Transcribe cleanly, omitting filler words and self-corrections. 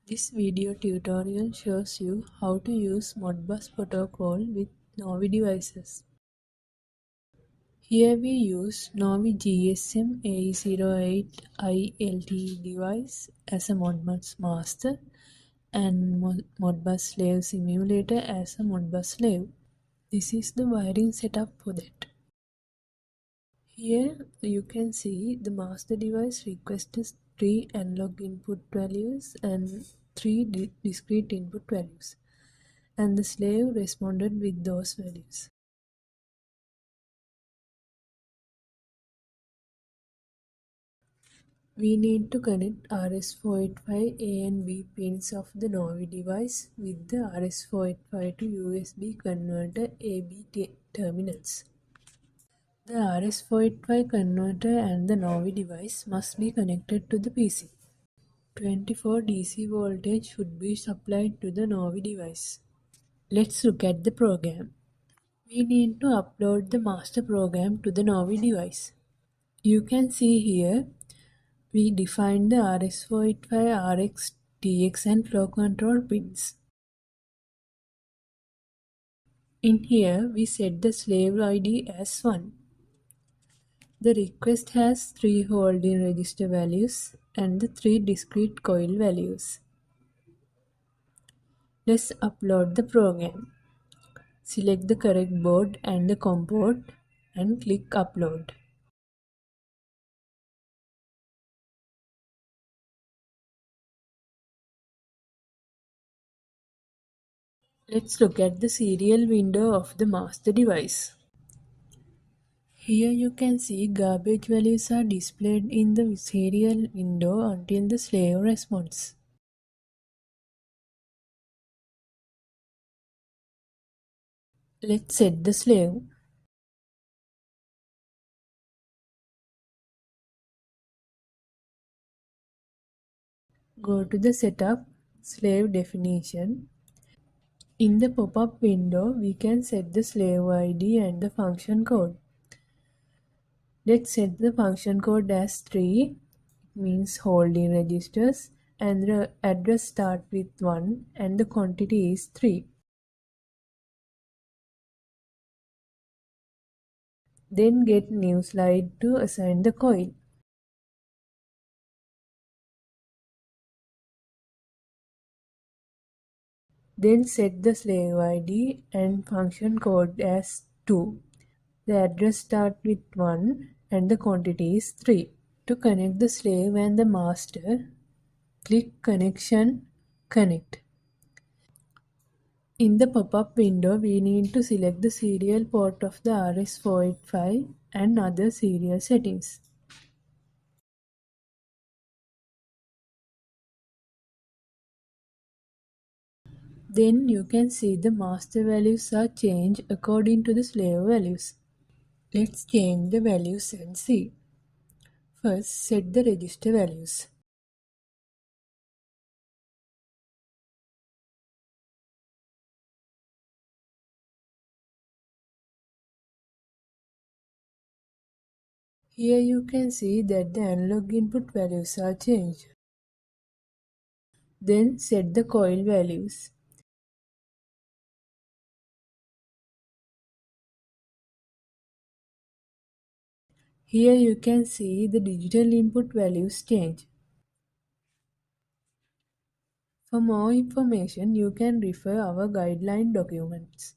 This video tutorial shows you how to use Modbus protocol with NORVI devices. Here we use NORVI GSM A08i LTE device as a Modbus master and Modbus Slave simulator as a Modbus Slave. This is the wiring setup for that. Here you can see the master device requested 3 analog input values and 3 discrete input values, and the slave responded with those values. We need to connect RS485 A and B pins of the NORVI device with the RS485 to USB converter AB terminals. The RS485 converter and the NORVI device must be connected to the PC. 24 DC voltage should be supplied to the NORVI device. Let's look at the program. We need to upload the master program to the NORVI device. You can see here we define the RS485, RX, TX and flow control pins. In here we set the slave ID as 1. The request has 3 holding register values and the 3 discrete coil values. Let's upload the program. Select the correct board and the COM port and click upload. Let's look at the serial window of the master device. Here you can see garbage values are displayed in the serial window until the slave responds. Let's set the slave. Go to the setup, slave definition. In the pop-up window, we can set the slave ID and the function code. Let's set the function code as 3, it means holding registers, and the address start with 1 and the quantity is 3. Then get new slide to assign the coil. Then set the slave ID and function code as 2. The address starts with 1 and the quantity is 3. To connect the slave and the master, click Connection, Connect. In the pop-up window, we need to select the serial port of the RS485 and other serial settings. Then you can see the master values are changed according to the slave values. Let's change the values and see. First, set the register values. Here you can see that the analog input values are changed. Then set the coil values. Here you can see the digital input values change. For more information, you can refer our guideline documents.